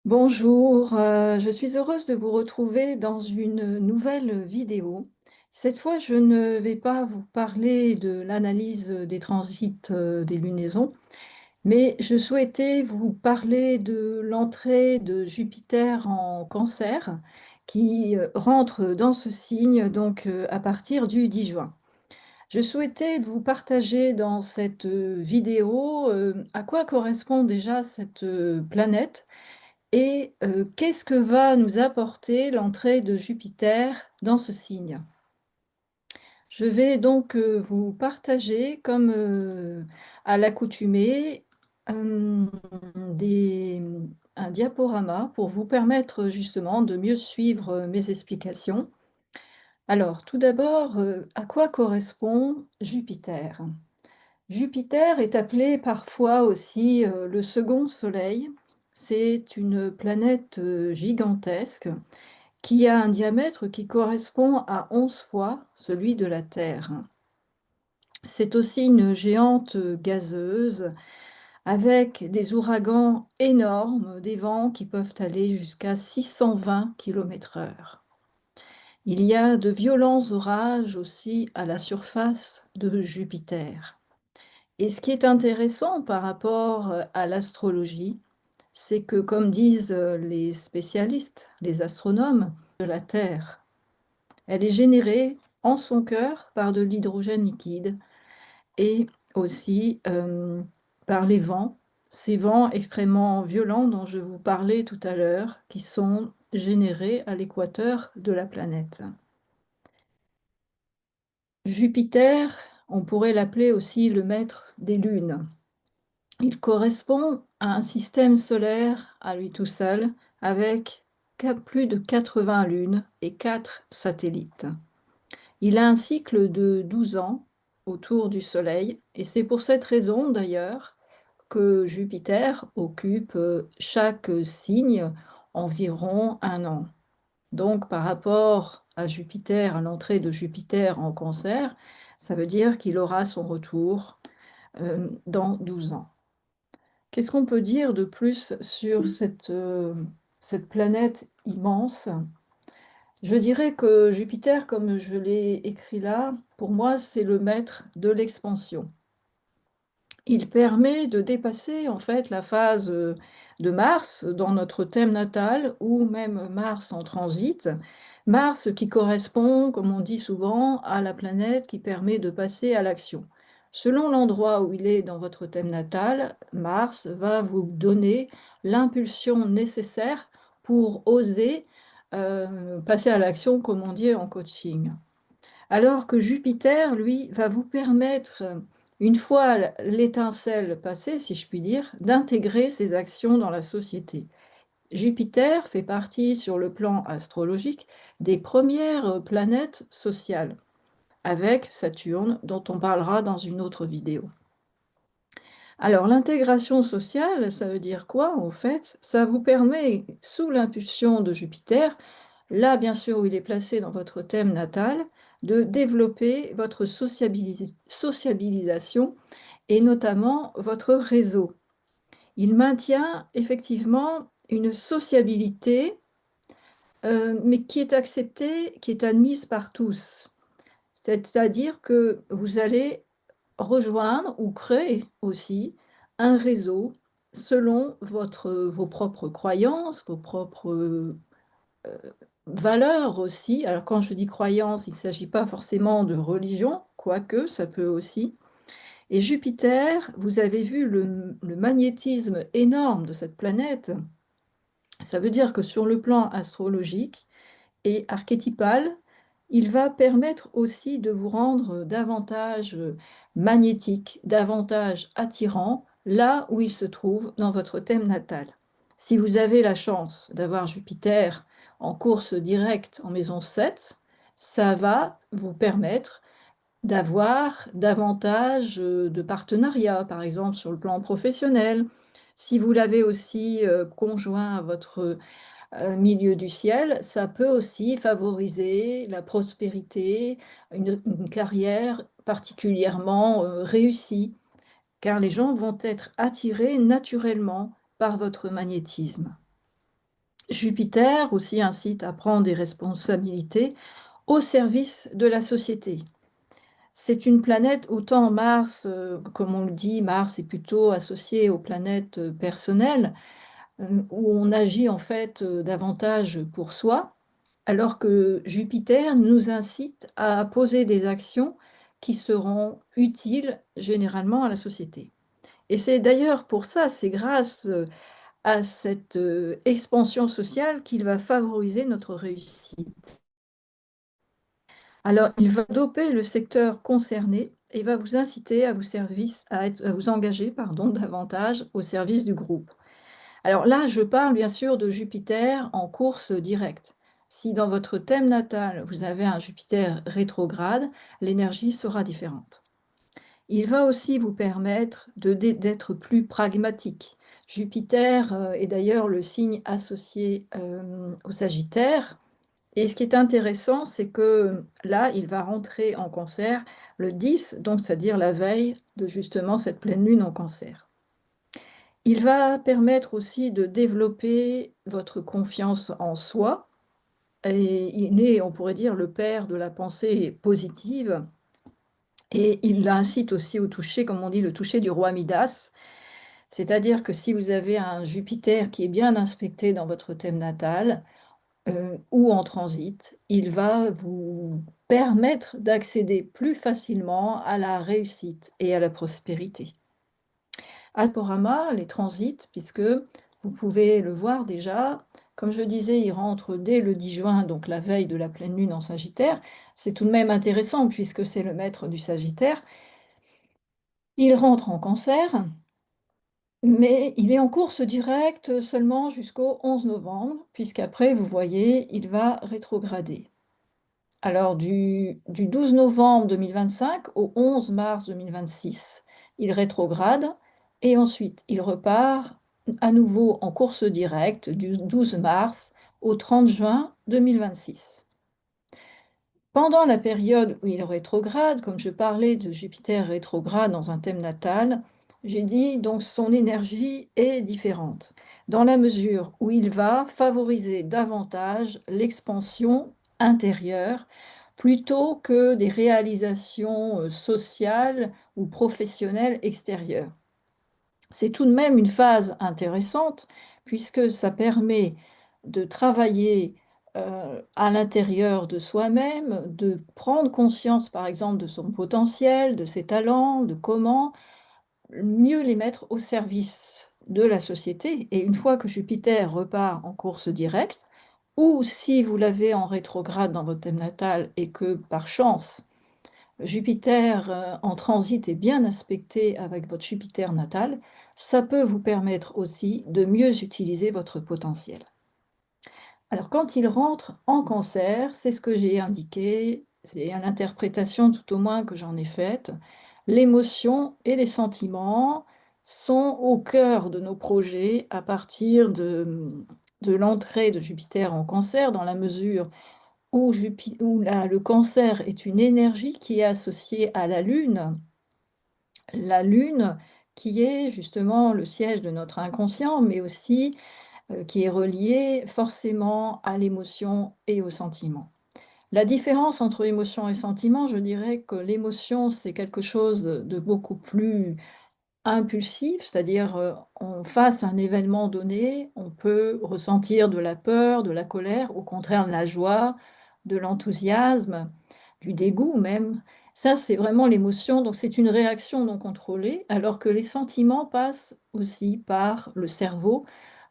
Bonjour, je suis heureuse de vous retrouver dans une nouvelle vidéo. Cette fois, je ne vais pas vous parler de l'analyse des transits des lunaisons, mais je souhaitais vous parler de l'entrée de Jupiter en Cancer qui rentre dans ce signe donc à partir du 10 juin. Je souhaitais vous partager dans cette vidéo à quoi correspond déjà cette planète et qu'est-ce que va nous apporter l'entrée de Jupiter dans ce signe? Je vais donc vous partager, comme à l'accoutumée, hem, des un diaporama pour vous permettre justement de mieux suivre mes explications. Alors, tout d'abord, à quoi correspond Jupiter? Jupiter est appelé parfois aussi le second Soleil. C'est une planète gigantesque qui a un diamètre qui correspond à 11 fois celui de la Terre. C'est aussi une géante gazeuse avec des ouragans énormes, des vents qui peuvent aller jusqu'à 620 km/h. Il y a de violents orages aussi à la surface de Jupiter. Et ce qui est intéressant par rapport à l'astrologie, c'est que, comme disent les spécialistes, les astronomes de la Terre, elle est générée en son cœur par de l'hydrogène liquide et aussi par les vents, ces vents extrêmement violents dont je vous parlais tout à l'heure, qui sont générés à l'équateur de la planète. Jupiter, on pourrait l'appeler aussi le maître des lunes. Il correspond à un système solaire à lui tout seul, avec plus de 80 lunes et 4 satellites. Il a un cycle de 12 ans autour du Soleil, et c'est pour cette raison d'ailleurs que Jupiter occupe chaque signe environ un an. Donc par rapport à Jupiter, à l'entrée de Jupiter en Cancer, ça veut dire qu'il aura son retour dans 12 ans. Qu'est-ce qu'on peut dire de plus sur cette planète immense? Je dirais que Jupiter, comme je l'ai écrit là, pour moi, c'est le maître de l'expansion. Il permet de dépasser en fait la phase de Mars dans notre thème natal ou même Mars en transit. Mars qui correspond, comme on dit souvent, à la planète qui permet de passer à l'action. Selon l'endroit où il est dans votre thème natal, Mars va vous donner l'impulsion nécessaire pour oser passer à l'action, comme on dit en coaching. Alors que Jupiter, lui, va vous permettre, une fois l'étincelle passée, si je puis dire, d'intégrer ces actions dans la société. Jupiter fait partie, sur le plan astrologique, des premières planètes sociales, avec Saturne, dont on parlera dans une autre vidéo. Alors, l'intégration sociale, ça veut dire quoi, en fait? Ça vous permet, sous l'impulsion de Jupiter, là, bien sûr, où il est placé dans votre thème natal, de développer votre sociabilisation et notamment votre réseau. Il maintient effectivement une sociabilité, mais qui est acceptée, qui est admise par tous. C'est-à-dire que vous allez rejoindre ou créer aussi un réseau selon vos propres croyances, vos propres valeurs aussi. Alors quand je dis croyance, il ne s'agit pas forcément de religion, quoique ça peut aussi. Et Jupiter, vous avez vu le magnétisme énorme de cette planète. Ça veut dire que sur le plan astrologique et archétypal, il va permettre aussi de vous rendre davantage magnétique, davantage attirant, là où il se trouve dans votre thème natal. Si vous avez la chance d'avoir Jupiter en course directe en maison 7, ça va vous permettre d'avoir davantage de partenariats, par exemple sur le plan professionnel. Si vous l'avez aussi conjoint à votre milieu du ciel, ça peut aussi favoriser la prospérité, une carrière particulièrement réussie, car les gens vont être attirés naturellement par votre magnétisme. Jupiter aussi incite à prendre des responsabilités au service de la société. C'est une planète, autant Mars, comme on le dit, Mars est plutôt associé aux planètes personnelles, où on agit en fait davantage pour soi, alors que Jupiter nous incite à poser des actions qui seront utiles généralement à la société. Et c'est d'ailleurs pour ça, c'est grâce à cette expansion sociale qu'il va favoriser notre réussite. Alors, il va doper le secteur concerné et va vous inciter à à vous engager, pardon, davantage au service du groupe. Alors là, je parle bien sûr de Jupiter en course directe. Si dans votre thème natal, vous avez un Jupiter rétrograde, l'énergie sera différente. Il va aussi vous permettre d'être plus pragmatique. Jupiter est d'ailleurs le signe associé au Sagittaire. Et ce qui est intéressant, c'est que là, il va rentrer en Cancer le 10, donc c'est-à-dire la veille de justement cette pleine lune en Cancer. Il va permettre aussi de développer votre confiance en soi. Et il est, on pourrait dire, le père de la pensée positive. Et il incite aussi au toucher, comme on dit, le toucher du roi Midas. C'est-à-dire que si vous avez un Jupiter qui est bien inspecté dans votre thème natal, ou en transit, il va vous permettre d'accéder plus facilement à la réussite et à la prospérité. Alporama, les transits, puisque vous pouvez le voir déjà, comme je disais, il rentre dès le 10 juin, donc la veille de la pleine lune en Sagittaire. C'est tout de même intéressant puisque c'est le maître du Sagittaire. Il rentre en Cancer, mais il est en course directe seulement jusqu'au 11 novembre, puisqu'après, vous voyez, il va rétrograder. Alors, du 12 novembre 2025 au 11 mars 2026, il rétrograde et ensuite il repart à nouveau en course directe du 12 mars au 30 juin 2026. Pendant la période où il rétrograde, comme je parlais de Jupiter rétrograde dans un thème natal, j'ai dit donc son énergie est différente, dans la mesure où il va favoriser davantage l'expansion intérieure plutôt que des réalisations sociales ou professionnelles extérieures. C'est tout de même une phase intéressante puisque ça permet de travailler à l'intérieur de soi-même, de prendre conscience par exemple de son potentiel, de ses talents, de comment mieux les mettre au service de la société. Et une fois que Jupiter repart en course directe, ou si vous l'avez en rétrograde dans votre thème natal et que par chance, Jupiter en transit est bien aspecté avec votre Jupiter natal, ça peut vous permettre aussi de mieux utiliser votre potentiel. Alors quand il rentre en Cancer, c'est ce que j'ai indiqué, c'est l'interprétation tout au moins que j'en ai faite, l'émotion et les sentiments sont au cœur de nos projets à partir de l'entrée de Jupiter en Cancer, dans la mesure où, le Cancer est une énergie qui est associée à la Lune qui est justement le siège de notre inconscient, mais aussi qui est relié forcément à l'émotion et au sentiment. La différence entre émotion et sentiment, je dirais que l'émotion, c'est quelque chose de beaucoup plus impulsif, c'est-à-dire, face à un événement donné, on peut ressentir de la peur, de la colère, au contraire de la joie, de l'enthousiasme, du dégoût même. Ça, c'est vraiment l'émotion, donc c'est une réaction non contrôlée, alors que les sentiments passent aussi par le cerveau,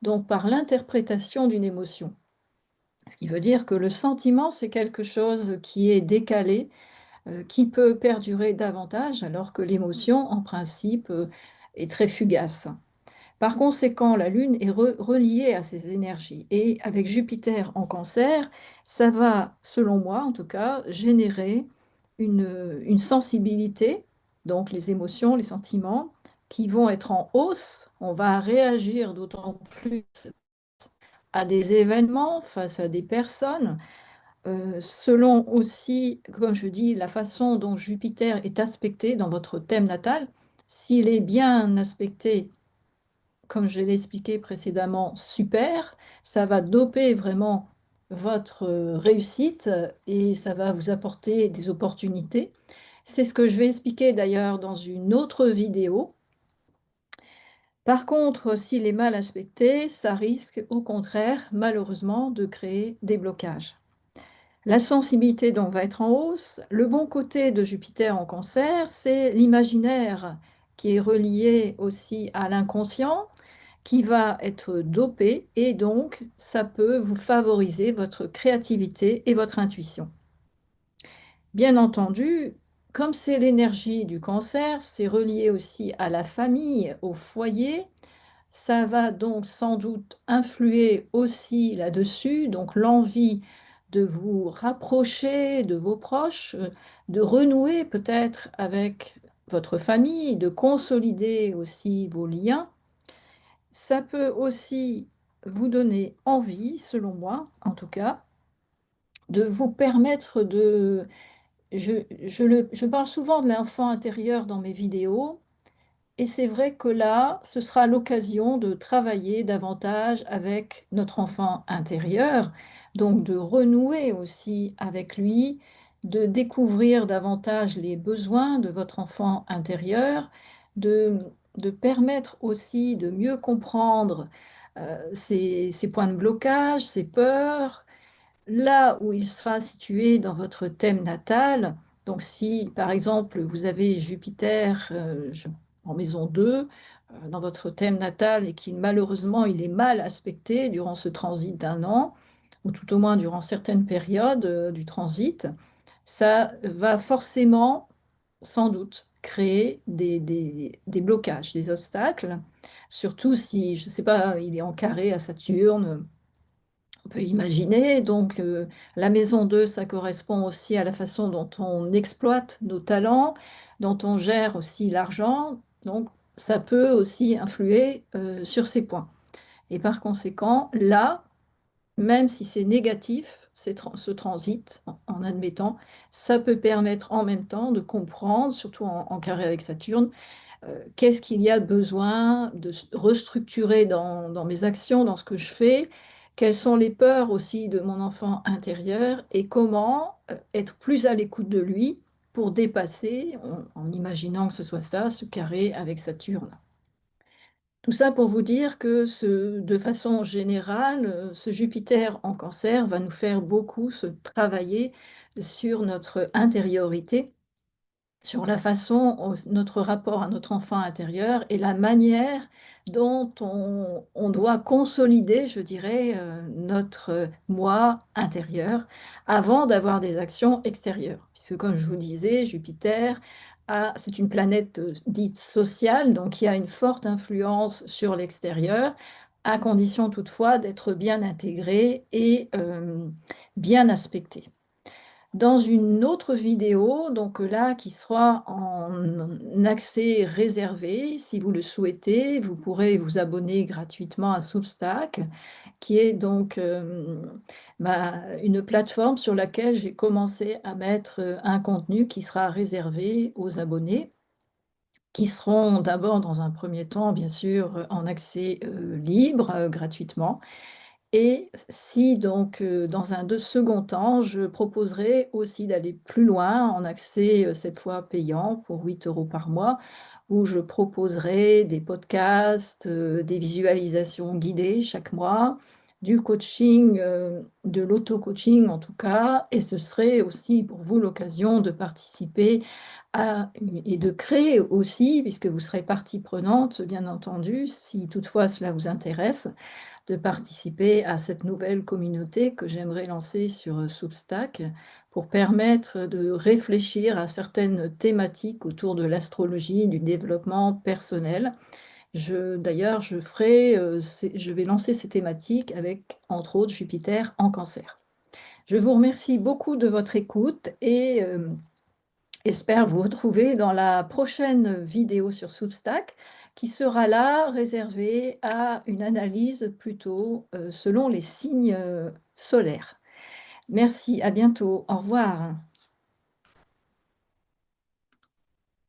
donc par l'interprétation d'une émotion. Ce qui veut dire que le sentiment, c'est quelque chose qui est décalé, qui peut perdurer davantage, alors que l'émotion, en principe, est très fugace. Par conséquent, la Lune est reliée à ces énergies. Et avec Jupiter en Cancer, ça va, selon moi en tout cas, générer une sensibilité, donc les émotions, les sentiments, qui vont être en hausse. On va réagir d'autant plus à des événements, face à des personnes, selon aussi, comme je dis, la façon dont Jupiter est aspecté dans votre thème natal. S'il est bien aspecté comme je l'ai expliqué précédemment, super. Ça va doper vraiment votre réussite et ça va vous apporter des opportunités. C'est ce que je vais expliquer d'ailleurs dans une autre vidéo. Par contre, s'il est mal aspecté, ça risque au contraire, malheureusement, de créer des blocages. La sensibilité donc va être en hausse. Le bon côté de Jupiter en Cancer, c'est l'imaginaire qui est relié aussi à l'inconscient, qui va être dopé et donc ça peut vous favoriser votre créativité et votre intuition. Bien entendu, comme c'est l'énergie du Cancer, c'est relié aussi à la famille, au foyer. Ça va donc sans doute influer aussi là-dessus, donc l'envie de vous rapprocher de vos proches, de renouer peut-être avec votre famille, de consolider aussi vos liens. Ça peut aussi vous donner envie, selon moi en tout cas, de vous permettre de... Je parle souvent de l'enfant intérieur dans mes vidéos. Et c'est vrai que là, ce sera l'occasion de travailler davantage avec notre enfant intérieur, donc de renouer aussi avec lui, de découvrir davantage les besoins de votre enfant intérieur, de, de permettre aussi de mieux comprendre ses points de blocage, ses peurs, là où il sera situé dans votre thème natal. Donc si, par exemple, vous avez Jupiter en maison 2 dans votre thème natal et qu'il malheureusement il est mal aspecté durant ce transit d'un an, ou tout au moins durant certaines périodes du transit, ça va forcément, sans doute, créer des blocages, des obstacles, surtout si, je ne sais pas, il est en carré à Saturne, on peut imaginer. Donc, la maison 2, ça correspond aussi à la façon dont on exploite nos talents, dont on gère aussi l'argent. Donc, ça peut aussi influer sur ces points. Et par conséquent, là, même si c'est négatif, ce transit, en admettant, ça peut permettre en même temps de comprendre, surtout en carré avec Saturne, qu'est-ce qu'il y a besoin de restructurer dans mes actions, dans ce que je fais, quelles sont les peurs aussi de mon enfant intérieur et comment être plus à l'écoute de lui pour dépasser, en imaginant que ce soit ça, ce carré avec Saturne. Tout ça pour vous dire que de façon générale, ce Jupiter en Cancer va nous faire beaucoup se travailler sur notre intériorité, sur la façon, notre rapport à notre enfant intérieur et la manière dont on doit consolider, je dirais, notre moi intérieur avant d'avoir des actions extérieures. Puisque comme je vous disais, Jupiter, c'est une planète dite sociale, donc qui a une forte influence sur l'extérieur, à condition toutefois d'être bien intégré et bien aspecté. Dans une autre vidéo, donc là, qui sera en accès réservé, si vous le souhaitez, vous pourrez vous abonner gratuitement à Substack, qui est donc une plateforme sur laquelle j'ai commencé à mettre un contenu qui sera réservé aux abonnés, qui seront d'abord, dans un premier temps, bien sûr, en accès libre, gratuitement. Et si donc, dans un second temps, je proposerai aussi d'aller plus loin en accès, cette fois payant pour 8 € par mois, où je proposerai des podcasts, des visualisations guidées chaque mois, du coaching, de l'auto-coaching en tout cas, et ce serait aussi pour vous l'occasion de participer et de créer aussi, puisque vous serez partie prenante, bien entendu, si toutefois cela vous intéresse, de participer à cette nouvelle communauté que j'aimerais lancer sur Substack pour permettre de réfléchir à certaines thématiques autour de l'astrologie, du développement personnel. D'ailleurs, je vais lancer ces thématiques avec, entre autres, Jupiter en Cancer. Je vous remercie beaucoup de votre écoute et espère vous retrouver dans la prochaine vidéo sur Substack qui sera là réservée à une analyse plutôt selon les signes solaires. Merci, à bientôt, au revoir.